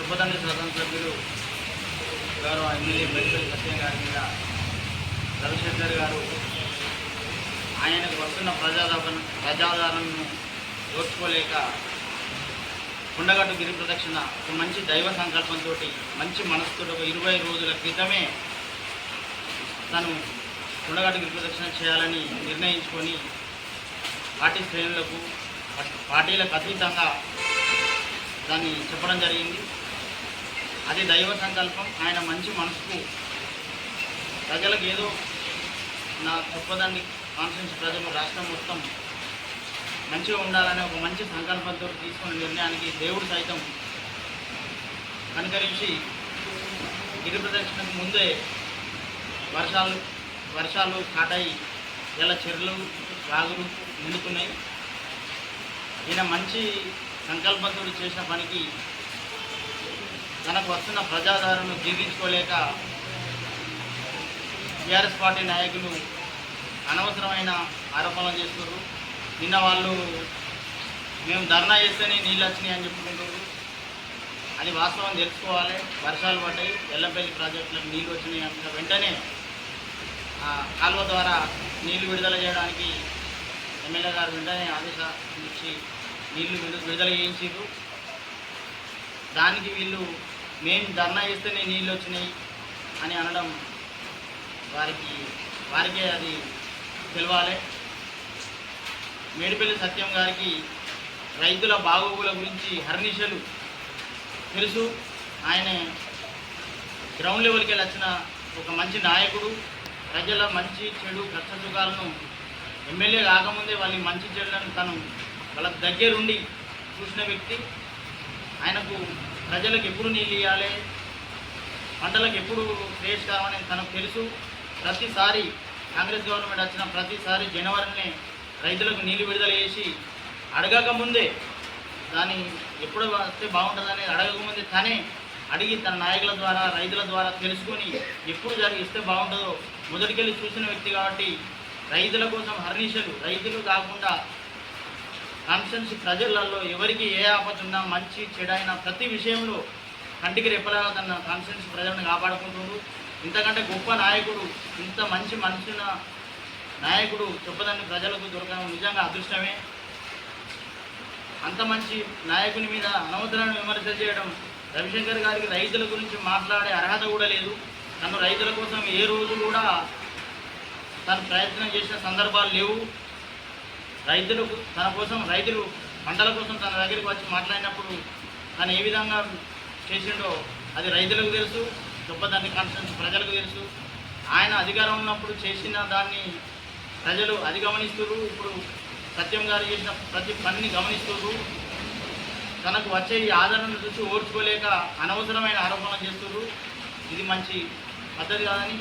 చొప్పదండి శాసనసభ్యులు గౌరవ ఎమ్మెల్యే బెల్పల్లి సత్యం గారి మీద రవిశంకర్ గారు ఆయనకు వస్తున్న ప్రజాదరణను ఓర్చుకోలేక కొండగట్టు గిరి ప్రదక్షిణ ఒక మంచి దైవ సంకల్పంతో మంచి మనసుతో 20 రోజుల క్రితమే తను కొండగట్టు గిరి ప్రదక్షిణ చేయాలని నిర్ణయించుకొని పార్టీ శ్రేణులకు పార్టీలకు అతీతంగా దాన్ని చెప్పడం జరిగింది. అది దైవ సంకల్పం. ఆయన మంచి మనసుకు ప్రజలకు ఏదో నా చొప్పదండి కాన్స్టిట్యూన్సీ ప్రజలు రాష్ట్రం మొత్తం మంచిగా ఉండాలనే ఒక మంచి సంకల్పంతో తీసుకున్న నిర్ణయానికి దేవుడు సైతం కనుకరించి గిరి ప్రదక్షిణకు ముందే వర్షాలు స్టార్ట్ అయ్యి ఇలా చెరువులు వాగులు నిండుతున్నాయి. ఈయన మంచి సంకల్పంతో చేసిన పనికి తనకు వస్తున్న ప్రజాదరణను జీర్ణించుకోలేక టీఆర్ఎస్ పార్టీ నాయకులు అనవసరమైన ఆరోపణలు చేస్తున్నారు. నిన్న వాళ్ళు మేము ధర్నా చేస్తేనే నీళ్ళు వచ్చినాయి అని చెప్పుకుంటారు. అది వాస్తవం తెలుసుకోవాలి. వర్షాలు పడ్డాయి, ఎల్లంపల్లి ప్రాజెక్టులకు నీళ్ళు వచ్చినాయి అంటే వెంటనే కాలువ ద్వారా నీళ్లు విడుదల చేయడానికి ఎమ్మెల్యే గారు వెంటనే ఆదేశాలు ఇచ్చి నీళ్లు విడుదల చేయించారు. దానికి వీళ్ళు మేము ధర్నా చేస్తేనే నీళ్ళు వచ్చినాయి అని అనడం వారికే అది తెలవాలి. మేడిపల్లి సత్యం గారికి రైతుల బాగోగుల గురించి హర్నిశలు తెలుసు. ఆయన గ్రౌండ్ లెవెల్కి వచ్చిన ఒక మంచి నాయకుడు. ప్రజల మంచి చెడు కష్ట సుఖాలను ఎమ్మెల్యే కాకముందే వాళ్ళ మంచి చెడులను తను వాళ్ళ దగ్గరుండి చూసిన వ్యక్తి. ఆయనకు ప్రజలకు ఎప్పుడు నీళ్ళు ఇవ్వాలి, పంటలకు ఎప్పుడు శ్రేష్ కావాలని తనకు తెలుసు. ప్రతిసారి కాంగ్రెస్ గవర్నమెంట్ వచ్చిన ప్రతిసారి జనవరినే రైతులకు నీళ్లు విడుదల చేసి అడగకముందే దాన్ని ఎప్పుడు వస్తే బాగుంటుందని అడగకముందే తనే అడిగి తన నాయకుల ద్వారా రైతుల ద్వారా తెలుసుకొని ఎప్పుడు ఇస్తే బాగుంటుందో మొదటికెళ్ళి చూసిన వ్యక్తి కాబట్టి రైతుల కోసం హర్నిశలు రైతులు కాకుండా కాన్స్టిట్యున్సీ ప్రజలలో ఎవరికి ఏ ఆపద ఉన్నా మంచి చెడైనా ప్రతి విషయంలో కంటికి రెప్పలాగా తన కాన్స్టిట్యున్సీ ప్రజలను కాపాడుకుంటున్నారు. ఇంతకంటే గొప్ప నాయకుడు, ఇంత మంచి మనసున్న నాయకుడు చొప్పదండి ప్రజలకు దొరకడం నిజంగా అదృష్టమే. అంత మంచి నాయకుని మీద అనవసరమైన విమర్శలు చేయడం, రవిశంకర్ గారికి రైతుల గురించి మాట్లాడే అర్హత కూడా లేదు. తను రైతుల కోసం ఏ రోజు కూడా తను ప్రయత్నం చేసిన సందర్భాలు లేవు. రైతులకు తన కోసం రైతులు పంటల కోసం తన దగ్గరికి వచ్చి మాట్లాడినప్పుడు తను ఏ విధంగా చేసిండో అది రైతులకు తెలుసు, చొప్పదండి కాన్స్టిట్యున్సీ ప్రజలకు తెలుసు. ఆయన అధికారం ఉన్నప్పుడు చేసిన దాన్ని ప్రజలు అది గమనిస్తున్నారు. ఇప్పుడు సత్యం గారు చేసిన ప్రతి పనిని గమనిస్తున్నారు. తనకు వచ్చే ఈ ఆదరణను చూసి ఓర్చుకోలేక అనవసరమైన ఆరోపణలు చేస్తున్నారు. ఇది మంచి పద్ధతి కాదని